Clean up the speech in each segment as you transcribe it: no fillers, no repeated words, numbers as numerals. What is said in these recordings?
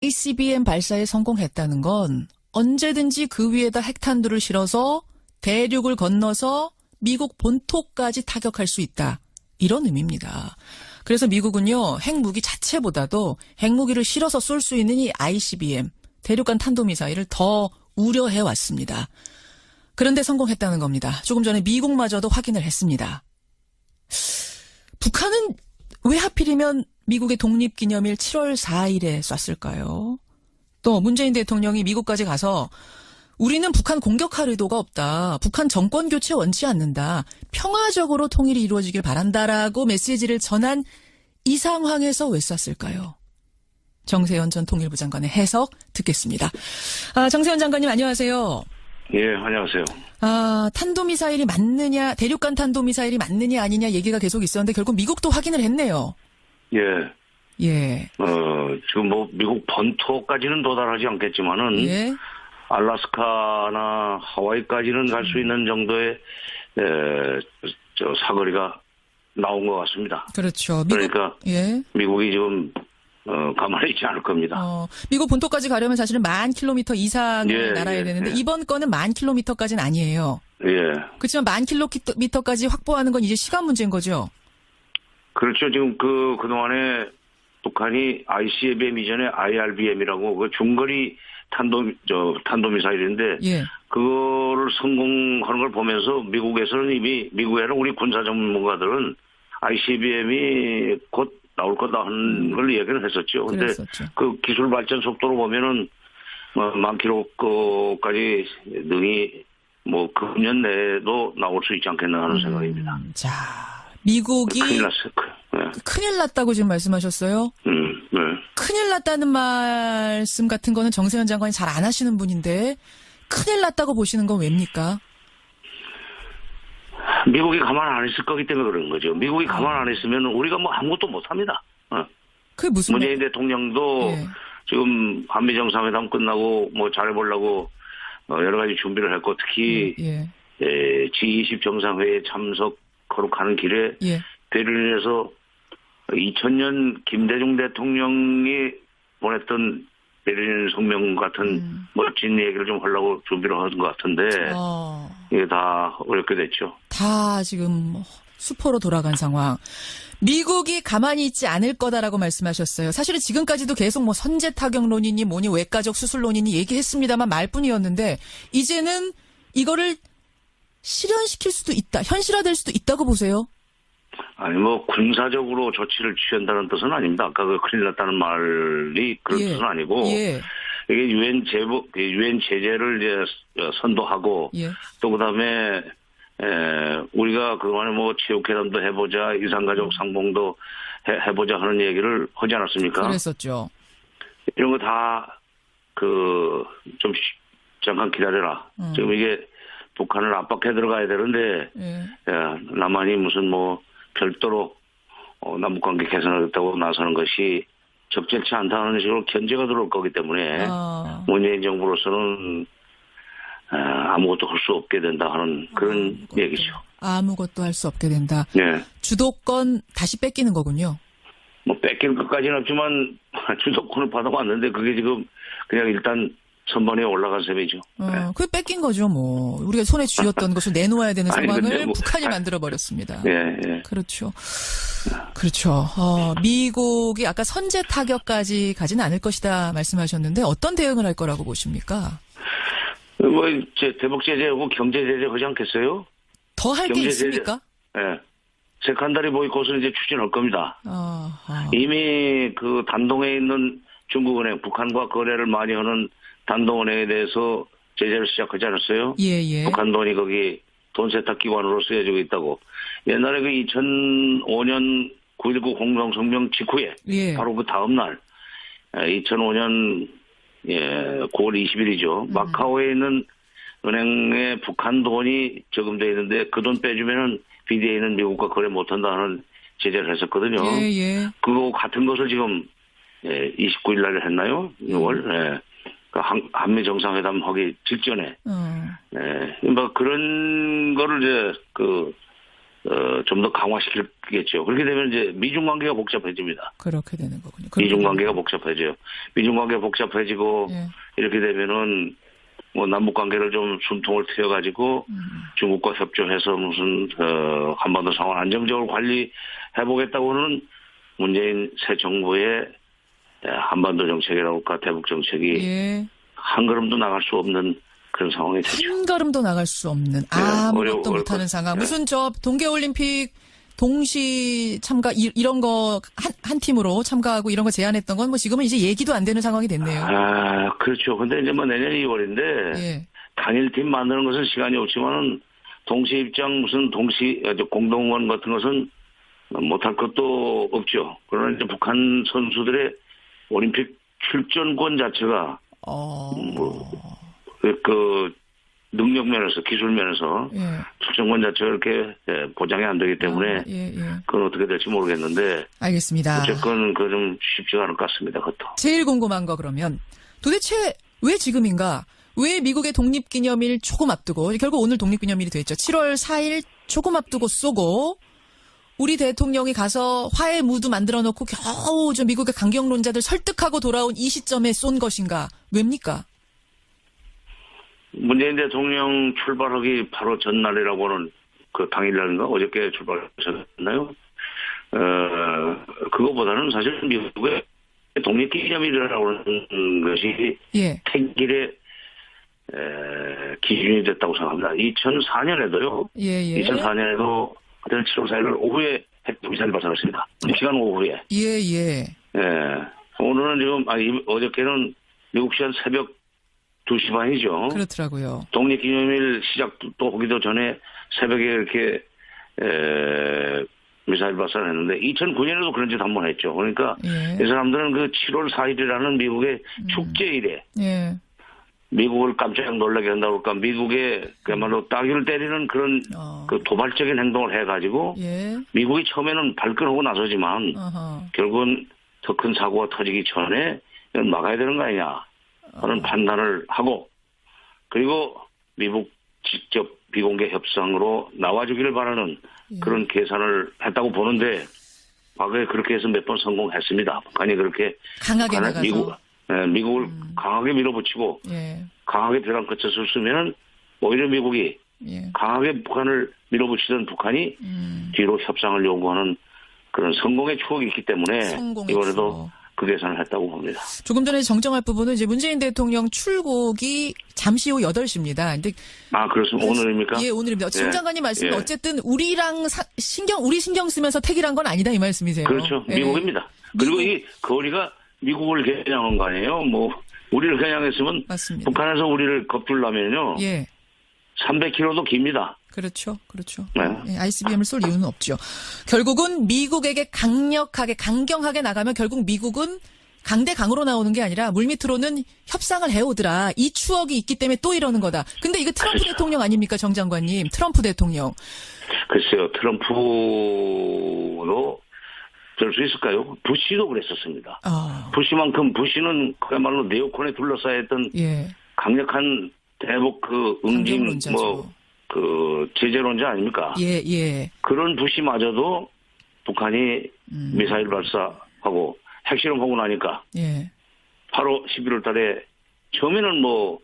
ICBM 발사에 성공했다는 건 언제든지 그 위에다 핵탄두를 실어서 대륙을 건너서 미국 본토까지 타격할 수 있다. 이런 의미입니다. 그래서 미국은요, 핵무기 자체보다도 핵무기를 실어서 쏠 수 있는 이 ICBM, 대륙간 탄도미사일을 더 우려해 왔습니다. 그런데 성공했다는 겁니다. 조금 전에 미국마저도 확인을 했습니다. 북한은 왜 하필이면 미국의 독립기념일 7월 4일에 쐈을까요? 또 문재인 대통령이 미국까지 가서 우리는 북한 공격할 의도가 없다. 북한 정권 교체 원치 않는다. 평화적으로 통일이 이루어지길 바란다라고 메시지를 전한 이 상황에서 왜 쐈을까요? 정세현 전 통일부 장관의 해석 듣겠습니다. 정세현 장관님 안녕하세요. 예, 안녕하세요. 탄도미사일이 맞느냐, 대륙간 탄도미사일이 맞느냐 아니냐 얘기가 계속 있었는데 결국 미국도 확인을 했네요. 예. 예. 지금 뭐 미국 본토까지는 도달하지 않겠지만은 예. 알래스카나 하와이까지는 갈 수 있는 정도의 사거리가 나온 것 같습니다. 그렇죠. 그러니까 예. 미국이 지금 가만히 있지 않을 겁니다. 미국 본토까지 가려면 사실은 10,000km 이상을 날아야 되는데 이번 건은 10,000km까지는 아니에요. 예. 그렇지만 10,000km까지 확보하는 건 이제 시간 문제인 거죠. 그렇죠. 지금 그동안에 북한이 ICBM 이전에 IRBM이라고 그 중거리 탄도미사일인데 예. 그거를 성공하는 걸 보면서 미국에서는 이미 미국에는 우리 군사 전문가들은 ICBM이 곧 나올 거다 하는 걸 얘기를 했었죠. 근데 그 기술 발전 속도로 보면은 10,000km까지 능히 뭐 금년 내에도 나올 수 있지 않겠나 하는 생각입니다. 자, 미국이 큰일 났어요. 네. 큰일 났다고 지금 말씀하셨어요? 네. 큰일 났다는 말씀 같은 거는 정세현 장관이 잘 안 하시는 분인데 큰일 났다고 보시는 건 왜입니까? 미국이 가만 안 있을 거기 때문에 그런 거죠. 미국이 가만 안 있으면 우리가 뭐 아무것도 못 합니다. 그게 무슨 문재인 대통령도 지금 한미 정상회담 끝나고 뭐 잘해보려고 여러 가지 준비를 했고 특히 G20 정상회의에 참석하러 가는 길에 베를린에서 2000년 김대중 대통령이 보냈던 베를린 성명 같은 멋진 얘기를 좀 하려고 준비를 하는 것 같은데 이게 다 어렵게 됐죠. 다 지금 수포로 돌아간 상황. 미국이 가만히 있지 않을 거다라고 말씀하셨어요. 사실은 지금까지도 계속 뭐 선제 타격론이니 뭐니 외과적 수술론이니 얘기했습니다만 말뿐이었는데 이제는 이거를 실현시킬 수도 있다. 현실화될 수도 있다고 보세요. 아니 뭐 군사적으로 조치를 취한다는 뜻은 아닙니다. 아까 그 큰일 났다는 말이 그런 뜻은 아니고 이게 유엔 제재를 이제 선도하고 또 그다음에 우리가 그동안에 뭐 체육회담도 해보자 이산가족 상봉도 해보자 하는 얘기를 하지 않았습니까? 그랬었죠. 이런 거 다 좀 잠깐 기다려라. 지금 이게 북한을 압박해 들어가야 되는데 남한이 무슨 뭐 별도로 남북관계 개선하겠다고 나서는 것이 적절치 않다는 식으로 견제가 들어올 거기 때문에 문재인 정부로서는 아무것도 할 수 없게 된다 하는 그런 얘기죠. 아무것도 할 수 없게 된다. 네. 주도권 다시 뺏기는 거군요. 뭐 뺏길 것까지는 없지만 주도권을 받아왔는데 그게 지금 그냥 일단 선반에 올라간 셈이죠. 그게 뺏긴 거죠, 뭐. 우리가 손에 쥐었던 것을 내놓아야 되는 상황을 북한이 만들어버렸습니다. 그렇죠. 그렇죠. 미국이 아까 선제 타격까지 가지는 않을 것이다 말씀하셨는데 어떤 대응을 할 거라고 보십니까? 뭐, 대북 제재하고 경제 제재 하지 않겠어요? 더 할 게 있습니까? 네. 세컨다리 보이콧을 이제 추진할 겁니다. 이미 그 단동에 있는 중국은행, 북한과 거래를 많이 하는 단동은행에 대해서 제재를 시작하지 않았어요? 북한 돈이 거기 돈 세탁 기관으로 쓰여지고 있다고. 옛날에 그 2005년 9.19 공동성명 직후에 바로 그 다음 날 2005년 9월 20일이죠. 마카오에 있는 은행에 북한 돈이 저금되어 있는데 그 돈 빼주면은 BDA는 미국과 거래 못한다는 제재를 했었거든요. 그거 같은 것을 지금 29일 날 했나요? 6월. 한미 정상회담 하기 직전에. 뭐 그런 거를 이제 좀 더 강화시키겠죠. 그렇게 되면 이제 미중 관계가 복잡해집니다. 그렇게 되는 거군요. 미중 관계가 복잡해져요. 미중 관계가 복잡해지고 예. 이렇게 되면은 뭐 남북 관계를 좀 숨통을 트여가지고 중국과 협조해서 무슨 한반도 상황 안정적으로 관리해보겠다고는 문재인 새 정부의 한반도 정책이라고 할까 대북 정책이 예. 한 걸음도 나갈 수 없는 그런 상황이 되죠. 한 걸음도 나갈 수 없는 아무것도 못하는 상황. 무슨 저 동계올림픽 동시 참가 이런 거 한 팀으로 참가하고 이런 거 제안했던 건 뭐 지금은 이제 얘기도 안 되는 상황이 됐네요. 아 그렇죠. 근데 이제 뭐 내년 2월인데 예. 단일 팀 만드는 것은 시간이 없지만은 동시 입장 무슨 동시 공동원 같은 것은 못할 것도 없죠. 그러나 이제 북한 선수들의 올림픽 출전권 자체가 그 능력 면에서 기술 면에서 예. 출전권 자체가 이렇게 보장이 안 되기 때문에 그건 어떻게 될지 모르겠는데 알겠습니다. 어쨌건 그 좀 쉽지가 않을 것 같습니다. 그것도. 제일 궁금한 거 그러면 도대체 왜 지금인가? 왜 미국의 독립기념일 조금 앞두고 결국 오늘 독립기념일이 됐죠. 7월 4일 조금 앞두고 쏘고 우리 대통령이 가서 화해 무드 만들어 놓고 겨우 좀 미국의 강경론자들 설득하고 돌아온 이 시점에 쏜 것인가? 왜입니까? 문재인 대통령 출발하기 바로 전날이라고는 그 당일날인가 어저께 출발하셨나요? 그거보다는 사실 미국의 독립기념일이라고 하는 것이 예. 택일의 기준이 됐다고 생각합니다. 2004년에도요. 예. 2004년에도 그때 7월 4일 오후에 핵미사일 발사했습니다. 시간 오후에. 예. 오늘은 지금 어저께는 미국 시간 새벽 2시 반이죠. 그렇더라고요. 독립기념일 시작도 하기도 전에 새벽에 이렇게 미사일 발사를 했는데 2009년에도 그런 짓 한 번 했죠. 그러니까 이 사람들은 그 7월 4일이라는 미국의 축제일에 미국을 깜짝 놀라게 한다고 할까 미국의 그야말로 따귀를 때리는 그런 그 도발적인 행동을 해가지고 미국이 처음에는 발끈하고 나서지만 결국은 더 큰 사고가 터지기 전에 이건 막아야 되는 거 아니냐 하는 판단을 하고 그리고 미국 직접 비공개 협상으로 나와주기를 바라는 그런 계산을 했다고 보는데 과거에 그렇게 해서 몇 번 성공했습니다. 북한이 그렇게 강하게 나가서 미국을 강하게 밀어붙이고 강하게 벼랑 끝을 쓰면은 오히려 미국이 강하게 북한을 밀어붙이던 북한이 뒤로 협상을 요구하는 그런 성공의 추억이 있기 때문에 이번에도 그 계산을 했다고 봅니다. 조금 전에 정정할 부분은 이제 문재인 대통령 출국이 잠시 후 8시입니다. 근데 그렇습니다. 오늘입니까? 예, 오늘입니다. 정 장관님 말씀은 어쨌든 우리랑 우리 신경 쓰면서 택이란 건 아니다 이 말씀이세요. 그렇죠. 미국입니다. 그리고 이 거리가 미국을 겨냥한 거 아니에요? 뭐 우리를 겨냥했으면 맞습니다. 북한에서 우리를 겁둘라면요. 300km도 깁니다. 그렇죠. 네. ICBM을 쏠 이유는 없죠. 결국은 미국에게 강경하게 나가면 결국 미국은 강대강으로 나오는 게 아니라 물밑으로는 협상을 해오더라. 이 추억이 있기 때문에 또 이러는 거다. 근데 이거 트럼프 대통령 아닙니까, 정 장관님? 트럼프 대통령. 글쎄요. 트럼프도 될 수 있을까요? 부시도 그랬었습니다. 부시는 그야말로 네오콘에 둘러싸여 있던 강력한 대북 응징 제재론자 아닙니까? 그런 부시마저도 북한이 미사일 발사하고 핵실험하고 나니까 바로 11월 달에 처음에는 뭐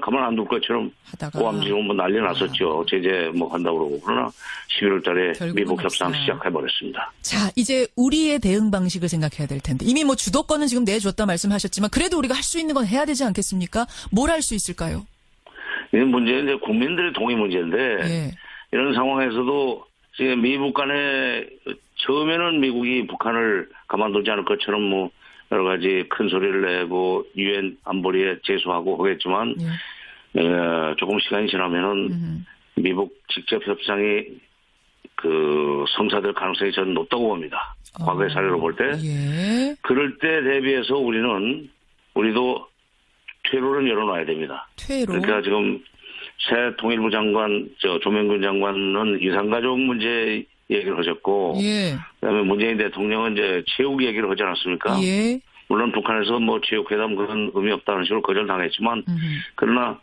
가만 안 둘 것처럼 고함지로 뭐 난리 났었죠. 제재 한다고 그러고. 그러나 11월 달에 미국 협상 시작해버렸습니다. 자, 이제 우리의 대응 방식을 생각해야 될 텐데. 이미 주도권은 지금 내줬다 말씀하셨지만 그래도 우리가 할 수 있는 건 해야 되지 않겠습니까? 뭘 할 수 있을까요? 이건 문제는 이제 국민들의 동의 문제인데 이런 상황에서도 지금 미국 간에 처음에는 미국이 북한을 가만두지 않을 것처럼 여러 가지 큰 소리를 내고 유엔 안보리에 제소하고 하겠지만 조금 시간이 지나면은 미국 직접 협상이 성사될 가능성이 저는 높다고 봅니다. 과거의 사례로 볼 때. 그럴 때 대비해서 우리도 퇴로를 열어놔야 됩니다. 그러니까 지금 새 통일부 장관, 조명균 장관은 이산가족 문제 얘기를 하셨고, 그다음에 문재인 대통령은 이제 체육 얘기를 하지 않았습니까? 물론 북한에서 체육 회담 그런 의미 없다는 식으로 거절당했지만, 그러나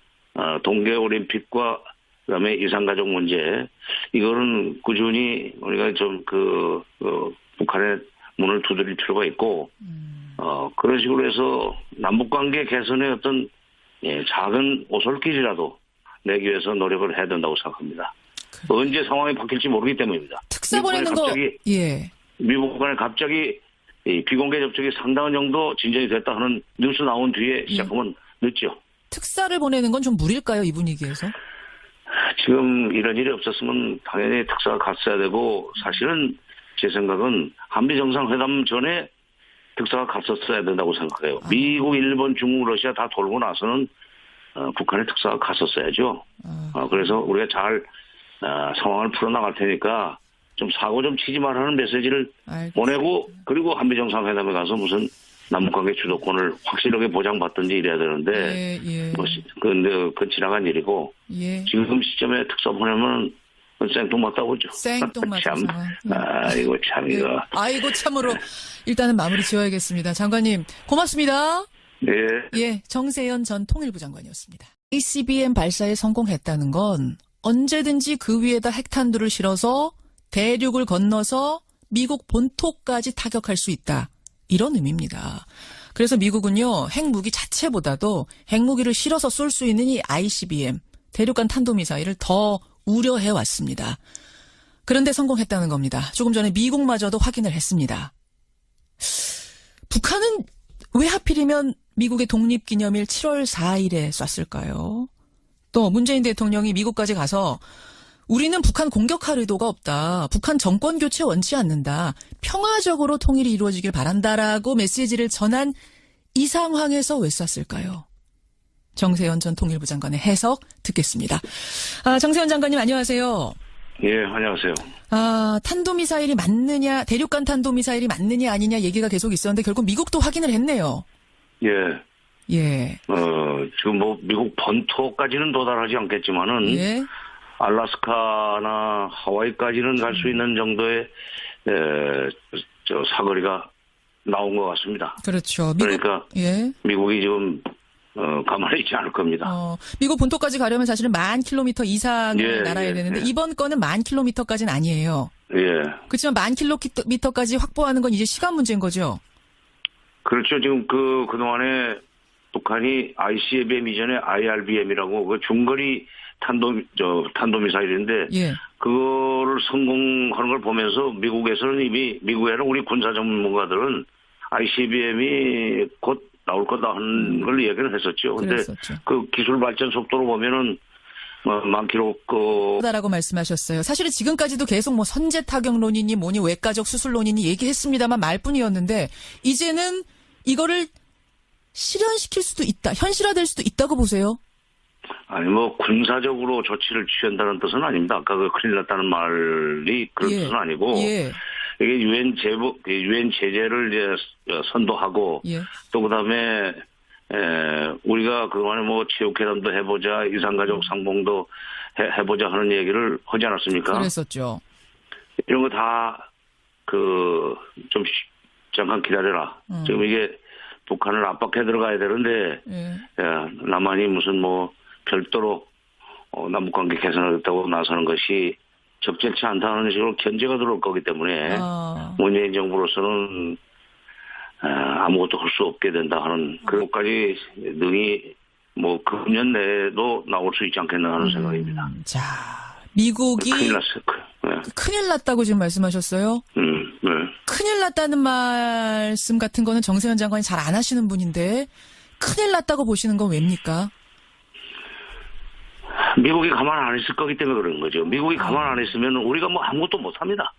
동계올림픽과 그다음에 이산가족 문제, 이거는 꾸준히 우리가 좀 북한의 문을 두드릴 필요가 있고, 그런 식으로 해서 남북관계 개선의 어떤 작은 오솔길이라도 내기 위해서 노력을 해야 된다고 생각합니다. 언제 상황이 바뀔지 모르기 때문입니다. 특사 보내는 거, 예. 미국 간에 갑자기 비공개 접촉이 상당한 정도 진전이 됐다 하는 뉴스 나온 뒤에 시작하면 늦죠. 특사를 보내는 건 좀 무리일까요, 이 분위기에서? 지금 이런 일이 없었으면 당연히 특사가 갔어야 되고, 사실은 제 생각은 한미 정상회담 전에 특사가 갔었어야 된다고 생각해요. 미국, 일본, 중국, 러시아 다 돌고 나서는 북한의 특사가 갔었어야죠. 그래서 우리가 잘 상황을 풀어나갈 테니까 좀 사고 좀 치지 말라는 메시지를 보내고, 그리고 한미 정상회담에 가서 무슨 남북관계 주도권을 확실하게 보장받든지 이래야 되는데, 근데 그건 지나간 일이고, 지금 시점에 특사 보내면 생뚱맞다고 보죠. 생뚱맞은 상황. 아이고 참 이거. 아이고 참으로 일단은 마무리 지어야겠습니다. 장관님 고맙습니다. 예, 정세현 전 통일부 장관이었습니다. ICBM 발사에 성공했다는 건 언제든지 그 위에다 핵탄두를 실어서 대륙을 건너서 미국 본토까지 타격할 수 있다. 이런 의미입니다. 그래서 미국은요, 핵무기 자체보다도 핵무기를 실어서 쏠 수 있는 이 ICBM, 대륙간 탄도미사일을 더 우려해 왔습니다. 그런데 성공했다는 겁니다. 조금 전에 미국마저도 확인을 했습니다. 북한은 왜 하필이면 미국의 독립기념일 7월 4일에 쐈을까요? 또 문재인 대통령이 미국까지 가서 우리는 북한 공격할 의도가 없다. 북한 정권 교체 원치 않는다. 평화적으로 통일이 이루어지길 바란다라고 메시지를 전한 이 상황에서 왜 쐈을까요? 정세현 전 통일부 장관의 해석 듣겠습니다. 정세현 장관님 안녕하세요. 예, 안녕하세요. 탄도미사일이 맞느냐, 대륙간 탄도미사일이 맞느냐 아니냐 얘기가 계속 있었는데 결국 미국도 확인을 했네요. 예. 지금 미국 본토까지는 도달하지 않겠지만은, 알래스카나 하와이까지는 갈 수 있는 정도의, 사거리가 나온 것 같습니다. 그렇죠. 그러니까, 미국이 지금, 가만히 있지 않을 겁니다. 미국 본토까지 가려면 사실은 10,000km 이상을 날아야 되는데, 이번 건은 10,000km까지는 아니에요. 그렇지만 10,000km까지 확보하는 건 이제 시간 문제인 거죠? 그렇죠. 지금 그동안에 북한이 ICBM 이전에 IRBM이라고 그 중거리 탄도미사일인데, 그거를 성공하는 걸 보면서 미국에서는 이미, 미국에 있는 우리 군사 전문가들은 ICBM이 곧 나올 거다 하는 걸 얘기를 했었죠. 근데 그 기술 발전 속도로 보면은, 10,000km 라고 말씀하셨어요. 사실은 지금까지도 계속 선제 타격론이니 뭐니 외과적 수술론이니 얘기했습니다만 말뿐이었는데, 이제는 이거를 실현시킬 수도 있다, 현실화될 수도 있다고 보세요? 아니, 군사적으로 조치를 취한다는 뜻은 아닙니다. 아까 큰일 났다는 말이 그런 뜻은 아니고, 이게 유엔 제재를 이제 선도하고, 또 그 다음에, 우리가 그동안에 체육회담도 해보자, 이산가족 상봉도 해보자 하는 얘기를 하지 않았습니까? 그랬었죠. 이런 거 다, 잠깐 기다려라. 지금 이게 북한을 압박해 들어가야 되는데, 남한이 무슨 별도로, 남북관계 개선하겠다고 나서는 것이 적절치 않다는 식으로 견제가 들어올 거기 때문에, 문재인 정부로서는, 아무것도 할 수 없게 된다 하는, 그것까지 능히, 금년 내에도 나올 수 있지 않겠나 하는 생각입니다. 자, 미국이. 큰일 났어요. 큰일 났다고 지금 말씀하셨어요? 큰일 났다는 말씀 같은 거는 정세현 장관이 잘 안 하시는 분인데, 큰일 났다고 보시는 건 왜입니까? 미국이 가만 안 있을 거기 때문에 그런 거죠. 미국이 가만 안 있으면 우리가 아무것도 못 합니다.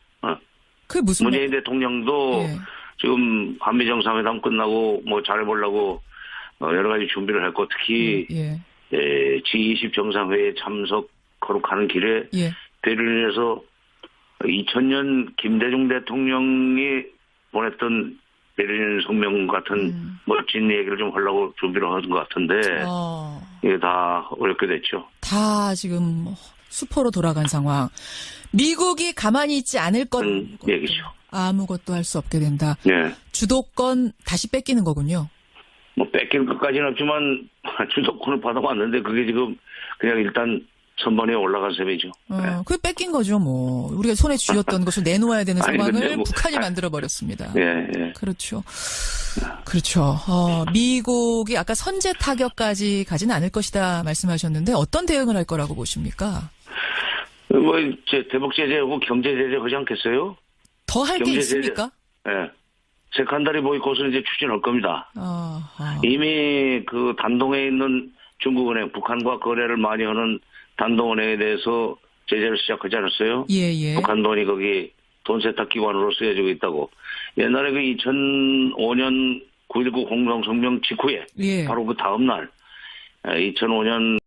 그게 무슨 문재인 대통령도 지금 한미 정상회담 끝나고 잘해보려고 여러 가지 준비를 했고, 특히 G20 정상회의에 참석하러 가는 길에 베를린에서 2000년 김대중 대통령이 보냈던 베를린 성명 같은 멋진 얘기를 좀 하려고 준비를 하는 것 같은데, 이게 다 어렵게 됐죠. 다 지금 수포로 돌아간 상황. 미국이 가만히 있지 않을 건 얘기죠. 아무것도 할 수 없게 된다. 주도권 다시 뺏기는 거군요. 뺏길 것까지는 없지만 주도권을 받아왔는데 그게 지금 그냥 일단 선번에 올라간 셈이죠. 그게 뺏긴 거죠, 뭐. 우리가 손에 쥐었던 것을 내놓아야 되는 아니, 상황을 근데 뭐, 북한이 만들어버렸습니다. 예. 그렇죠. 그렇죠. 미국이 아까 선제 타격까지 가지는 않을 것이다 말씀하셨는데 어떤 대응을 할 거라고 보십니까? 뭐, 대북 제재하고 경제 제재 하지 않겠어요? 더 할 게 있습니까? 예. 세컨다리 보이콧을 이제 추진할 겁니다. 이미 그 단동에 있는 중국은행, 북한과 거래를 많이 하는 단동은행에 대해서 제재를 시작하지 않았어요? 예. 북한 돈이 거기 돈 세탁 기관으로 쓰여지고 있다고. 옛날에 그 2005년 9.19 공동성명 직후에 바로 그 다음 날 2005년